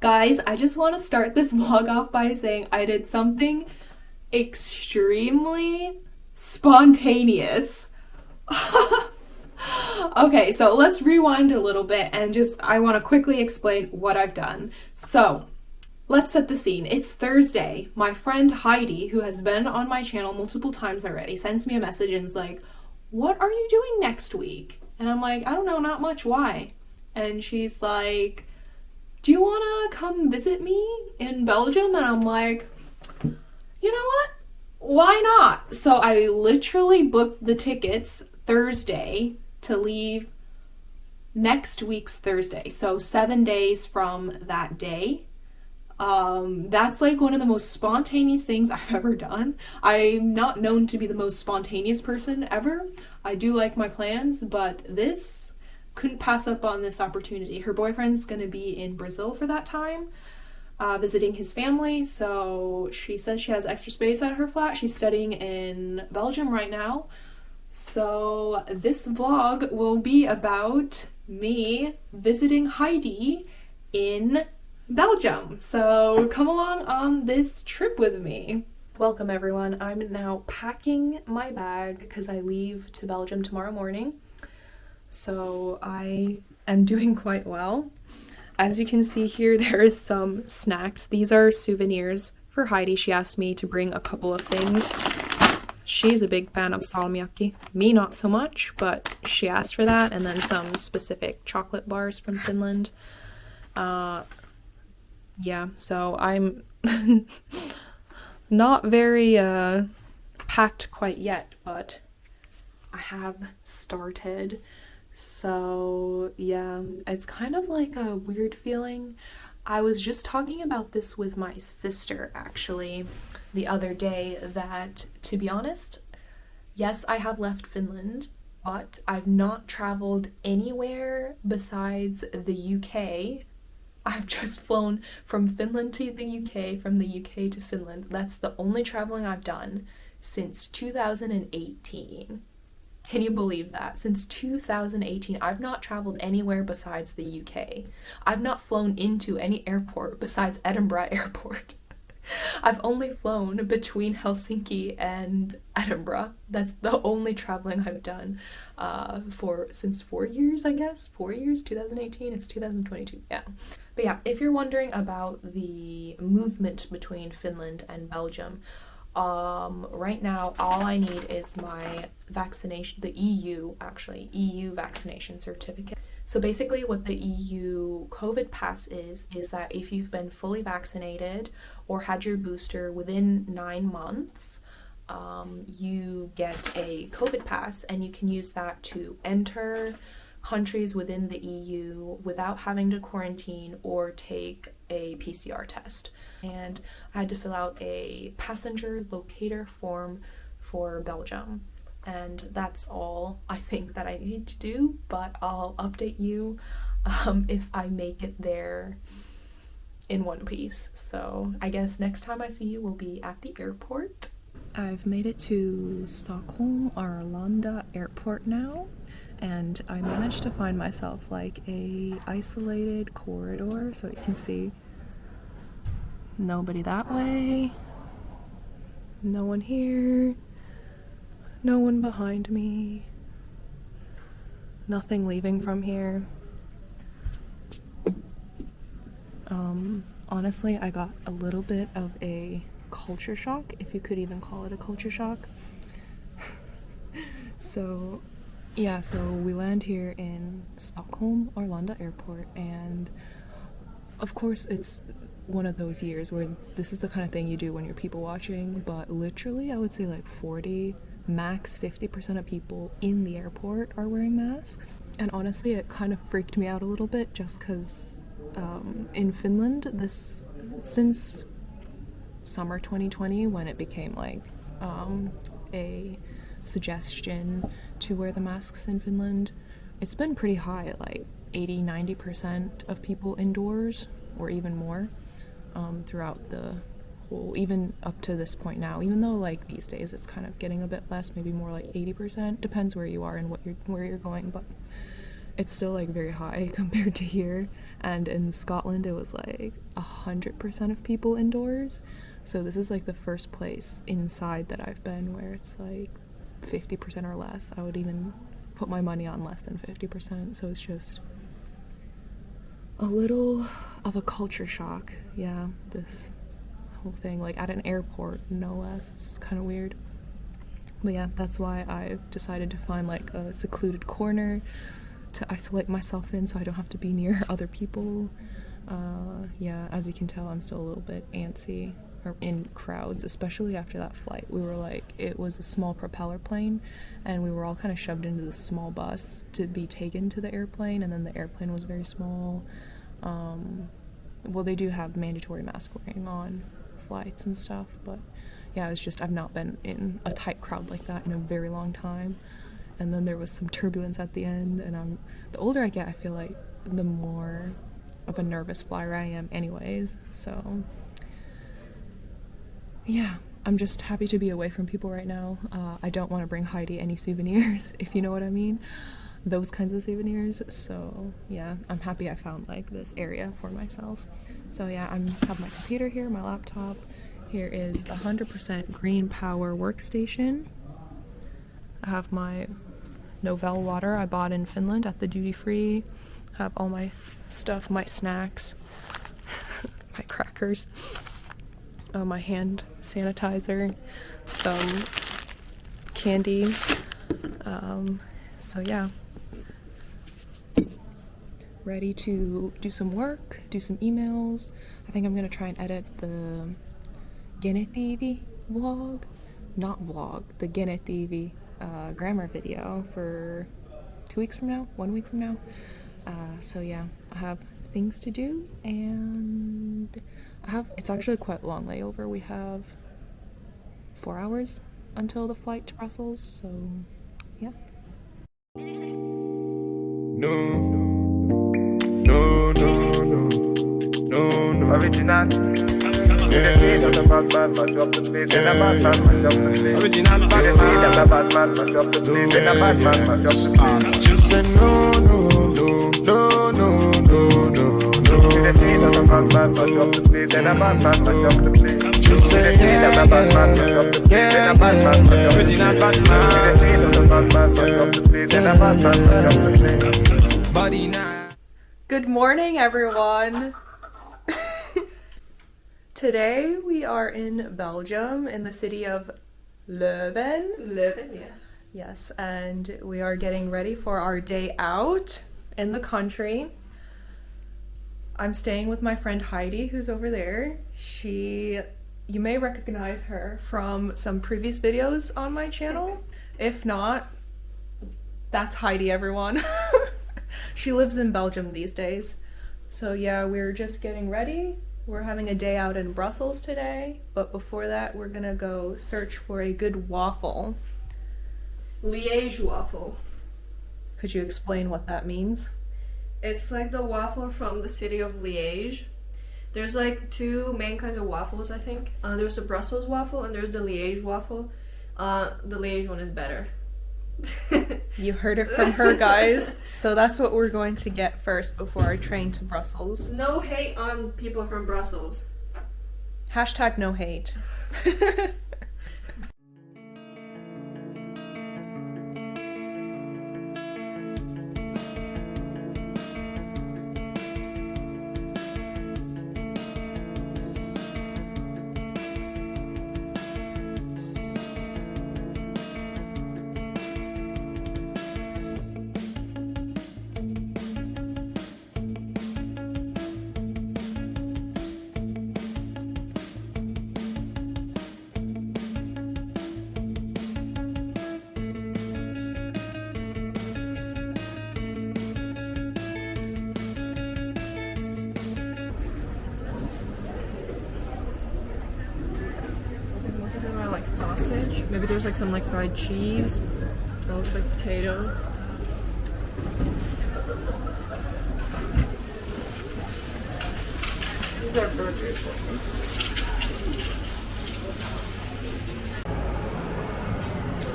Guys, I just want to start this vlog off by saying I did something extremely spontaneous. Okay, so let's rewind a little bit and I want to quickly explain what I've done. So, let's set the scene. It's Thursday. My friend Heidi, who has been on my channel multiple times already, sends me a message and is like, "What are you doing next week?" And I'm like, "I don't know, not much, why?" And she's like, "Do you want to come visit me in Belgium?" And I'm like, "You know what? Why not?" So I literally booked the tickets Thursday to leave next week's Thursday. So 7 days from that day. That's like one of the most spontaneous things I've ever done. I'm not known to be the most spontaneous person ever. I do like my plans, but this couldn't pass up on this opportunity. Her boyfriend's gonna be in Brazil for that time, visiting his family, so she says she has extra space at her flat. She's studying in Belgium right now, so this vlog will be about me visiting Heidi in Belgium. So come along on this trip with me. Welcome everyone. I'm now packing my bag because I leave to Belgium tomorrow morning. So I am doing quite well. As you can see here, there is some snacks. These are souvenirs for Heidi. She asked me to bring a couple of things. She's a big fan of salmiakki. Me, not so much, but she asked for that. And then some specific chocolate bars from Finland. Yeah, so I'm not very packed quite yet, but I have started. So yeah, it's kind of like a weird feeling. I was just talking about this with my sister actually the other day, that to be honest, yes, I have left Finland, but I've not traveled anywhere besides the UK. I've just flown from Finland to the UK, from the UK to Finland. That's the only traveling I've done since 2018. Can you believe that? Since 2018, I've not traveled anywhere besides the UK. I've not flown into any airport besides Edinburgh Airport. I've only flown between Helsinki and Edinburgh. That's the only traveling I've done since 4 years, I guess. 4 years, 2018, it's 2022, yeah. But yeah, if you're wondering about the movement between Finland and Belgium, right now all I need is my vaccination, the EU vaccination certificate. So basically what the EU COVID pass is that if you've been fully vaccinated or had your booster within 9 months, you get a COVID pass and you can use that to enter countries within the EU without having to quarantine or take a PCR test. And I had to fill out a passenger locator form for Belgium. And that's all I think that I need to do, but I'll update you if I make it there in one piece. So I guess next time I see you will be at the airport. I've made it to Stockholm Arlanda airport now, and I managed to find myself like a isolated corridor, so you can see nobody that way, no one here, no one behind me, nothing leaving from here. Honestly, I got a little bit of a culture shock, if you could even call it a culture shock. So yeah, so we land here in Stockholm Arlanda airport, and of course it's one of those years where this is the kind of thing you do when you're people watching, but literally I would say like 40, max 50% of people in the airport are wearing masks. And honestly, it kind of freaked me out a little bit, just because in Finland, since summer 2020, when it became like a suggestion to wear the masks in Finland, it's been pretty high at like 80-90% of people indoors, or even more, throughout the whole, even up to this point now, even though like these days it's kind of getting a bit less, maybe more like 80%, depends where you are and where you're going. But it's still like very high compared to here. And in Scotland, it was like 100% of people indoors. So this is like the first place inside that I've been where it's like 50% or less. I would even put my money on less than 50%. So it's just a little of a culture shock. Yeah, this whole thing, like at an airport, no less. It's kind of weird. But yeah, that's why I've decided to find like a secluded corner to isolate myself in so I don't have to be near other people. Yeah, as you can tell, I'm still a little bit antsy or in crowds, especially after that flight. We were like, it was a small propeller plane, and we were all kind of shoved into this small bus to be taken to the airplane, and then the airplane was very small. Well, they do have mandatory mask wearing on flights and stuff, but yeah, it's just, I've not been in a tight crowd like that in a very long time. And then there was some turbulence at the end, and the older I get, I feel like the more of a nervous flyer I am anyways. So yeah, I'm just happy to be away from people right now. I don't want to bring Heidi any souvenirs, if you know what I mean. Those kinds of souvenirs. So yeah, I'm happy I found like this area for myself. So yeah, I have my computer here, my laptop. Here is the 100% green power workstation. I have my Niwel water I bought in Finland at the duty-free. Have all my stuff, my snacks, my crackers, my hand sanitizer, some candy. So yeah, ready to do some work, do some emails. I think I'm gonna try and edit the Genetivi vlog, not vlog, the Genetivi grammar video for 2 weeks from now, 1 week from now. So yeah, I have things to do, and it's actually quite a long layover. We have 4 hours until the flight to Brussels, so yeah. No. Original. Just say no. Just say Good morning, everyone. Today we are in Belgium, in the city of Leuven. Leuven, yes. Yes, and we are getting ready for our day out in the country. I'm staying with my friend Heidi, who's over there. You may recognize her from some previous videos on my channel. If not, that's Heidi, everyone. She lives in Belgium these days. So yeah, we're just getting ready. We're having a day out in Brussels today, but before that, we're gonna go search for a good waffle. Liège waffle. Could you explain what that means? It's like the waffle from the city of Liège. There's like 2 main kinds of waffles, I think. There's the Brussels waffle and there's the Liège waffle. The Liège one is better. You heard it from her, guys. So that's what we're going to get first before our train to Brussels. No hate on people from Brussels. Hashtag no hate. Like sausage. Maybe there's like some like fried cheese. That looks like potato. These are burgers, I think.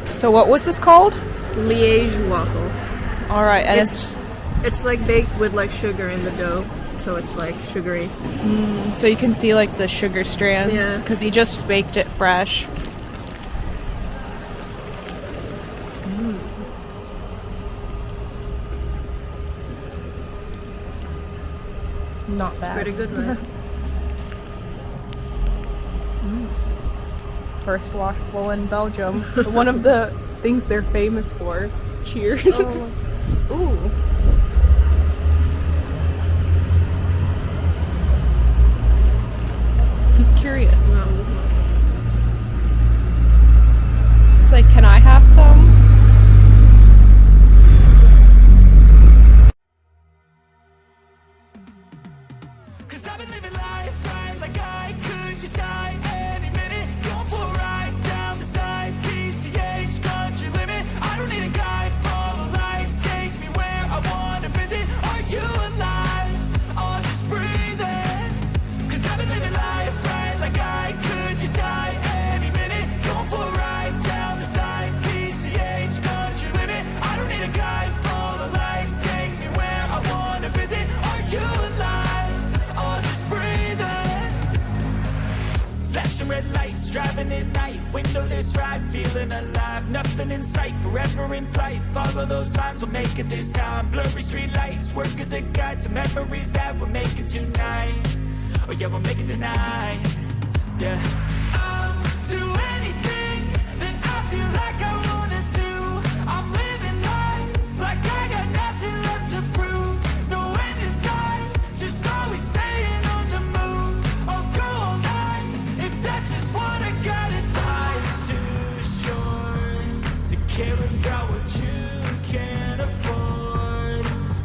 So what was this called? Liège waffle. All right, and it's It's like baked with like sugar in the dough, so it's like sugary. So you can see like the sugar strands Yeah. because he just baked it fresh. Not bad. Pretty good, right? First washable in Belgium. One of the things they're famous for. Cheers. Oh. Ooh. He's curious. No. It's like, can I have some? Cause I've been living life right like I could just die any minute. Going for a ride down the side, PCH, country limit. I don't need a guide, follow lights, take me where I wanna visit. Are you alive? Or just breathing? Cause I've been living life right like I could just die any minute. Going for a ride down the side, PCH, country limit. I don't need a guide, follow lights, take me where I wanna visit. Are you alive? Or just breathing? Flashing red lights, driving at night, windowless ride, feeling alive. Nothing in sight, forever in flight. Follow those lines, we'll make it this time. Blurry street lights, work as a guide to memories that we're making tonight. Oh yeah, we'll make it tonight. Yeah. I'll do anything that I feel like I wanna do. I'm living life like I got nothing left to prove. No end in sight, just always staying on the move. I'll go all night if that's just what I gotta do. Life's too short to care about what you can't afford.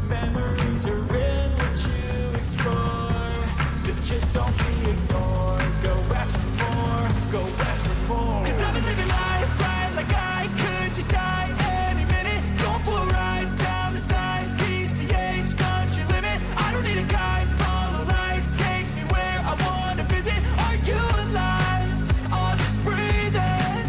Memories are in what you explore, so just don't be ignored. Go ask for more, go ask for more. Cause I've been living life right like I could just die any minute. Going for a ride down the side, PCH, country limit. I don't need a guide, follow lights, take me where I wanna visit. Are you alive? Or just breathing?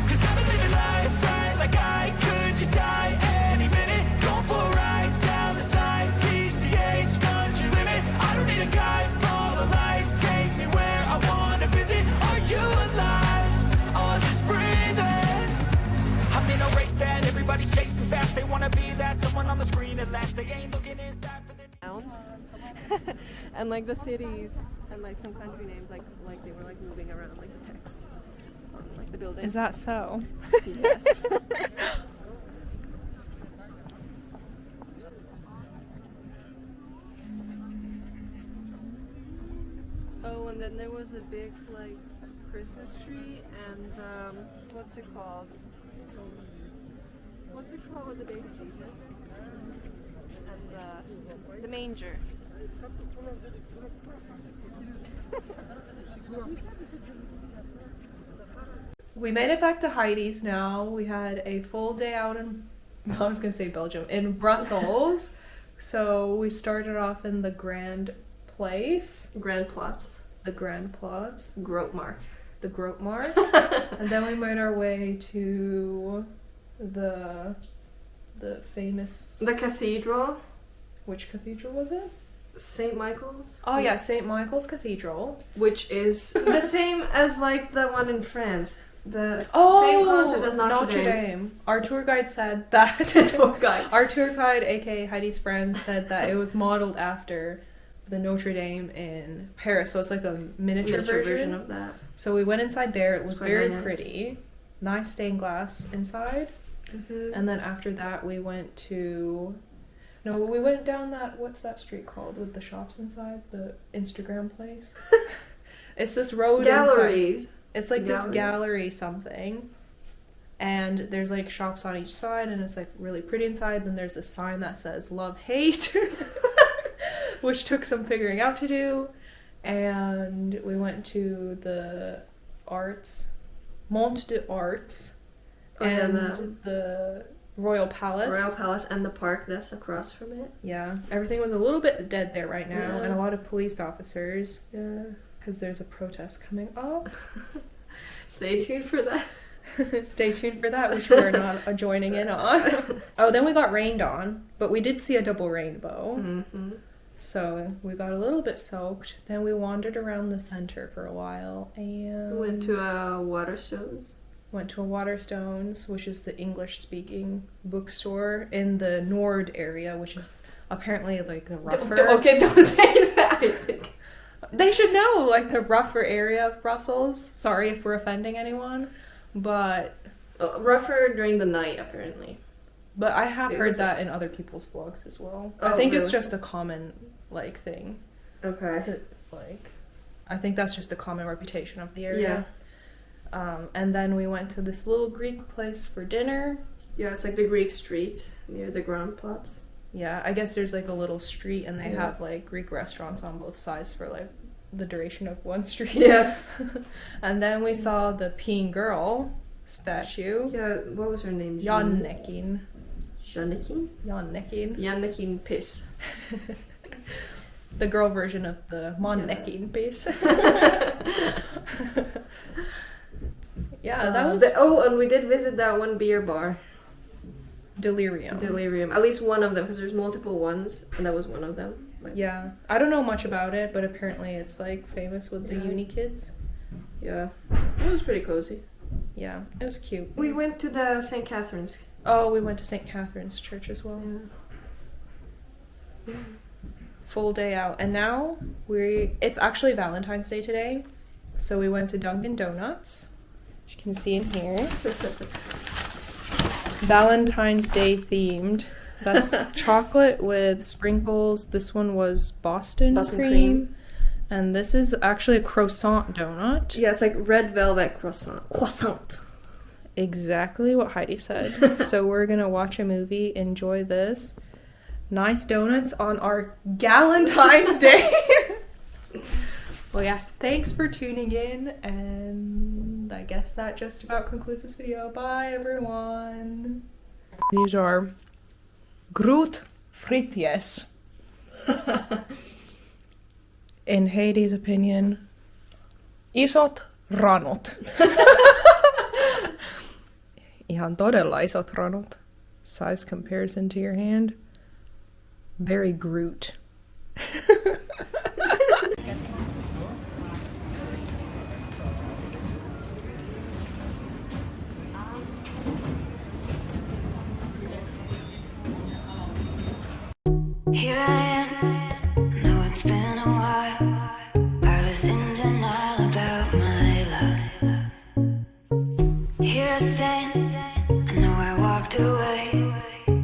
Cause I've been living life right like I could just die any minute. Going for a ride down the side, PCH, country limit. I don't need a guide, follow lights, take me where I wanna visit. Are you alive? Or just breathing? I'm in a race that everybody's chasing fast. They wanna be that someone on the screen at last. They ain't looking inside for the Towns. And like the cities and like some country names, like they were like moving around like the text on like the building. Is that so? Yes. Oh, and then there was a big like Christmas tree and what's it called? What's it called with the baby Jesus? And the manger. We made it back to Heidi's now. We had a full day out in, I was going to say Belgium, in Brussels. So we started off in the Grand Place. Grand Plots. The Grand Plots. Grootmark. The Grootmark. And then we made our way to the famous... The cathedral. Which cathedral was it? St. Michael's. Oh yeah, St. Michael's Cathedral. Which is the same as like the one in France. The Oh, same concept as Notre Dame. Dame. Our tour guide said that. Tour guide. Our tour guide, aka Heidi's friend, said that it was modeled after the Notre Dame in Paris. So it's like a miniature version of that. So we went inside there. It was It's quite very nice. pretty. Nice stained glass inside. Mm-hmm. And then after that, we went to... No, we went down that... What's that street called with the shops inside? The Instagram place? It's this road Galleries. inside. It's like this Galleries. gallery something. And there's like shops on each side and it's like really pretty inside. Then there's a sign that says love, hate. Which took some figuring out to do. And we went to the arts. Mont de Arts. Oh, yeah, And the Royal Palace. Royal Palace and the park that's across from it. Yeah. Everything was a little bit dead there right now. Yeah. And a lot of police officers. Yeah. Because there's a protest coming up. Stay tuned for that. Stay tuned for that, which we're not joining in on. Oh, then we got rained on, but we did see a double rainbow. Mm-hmm. So we got a little bit soaked. Then we wandered around the center for a while and We went to Waterstones. went to a Waterstones, which is the English-speaking bookstore in the Nord area, which is apparently like the rougher. Okay, don't say that. They should know, like the rougher area of Brussels. Sorry if we're offending anyone, but Rougher during the night, apparently. I have It heard was- that in other people's vlogs as well. Oh, I think it's really? just a common like thing. Okay. Like, I think that's just the common reputation of the area. And then we went to this little Greek place for dinner. Yeah, it's like the Greek street near the Grand Platz. Yeah, I guess there's like a little street and they Yeah. have like Greek restaurants on both sides for like the duration of one street. Yeah. And then we saw the peeing girl statue. Yeah, what was her name? Jannekin. Jannekin? Jannekin. Jannekin Piss. The girl version of the Monnekin piece. Yeah, that was and we did visit that one beer bar. Delirium. Delirium. At least one of them, because there's multiple ones, and that was one of them. Like, Yeah, I don't know much about it, but apparently it's like famous with the Yeah. uni kids. yeah. It was pretty cozy. Yeah, it was cute. We went to the St. Catherine's. Oh, we went to St. Catherine's Church as well. Yeah. Full day out, and now it's actually Valentine's Day today, so we went to Dunkin' Donuts, which you can see in here. Valentine's Day themed. That's chocolate with sprinkles. This one was Boston cream. And this is actually a croissant donut. Yeah, it's like red velvet croissant. Croissant. Exactly what Heidi said. So we're gonna watch a movie, enjoy this. Nice donuts on our Galentines Day. Well, yes, thanks for tuning in, and I guess that just about concludes this video. Bye, everyone. These are Groot Frietjes. In Heidi's opinion, isot ranut. Ihan todella isot ranut. Size comparison to your hand. Very Groot. Here I am, know it's been a while. I was in denial about my love. Here I stand, I know I walked away.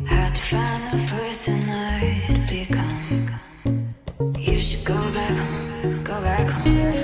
Had to find the person I'd become. You should go back home, go back home.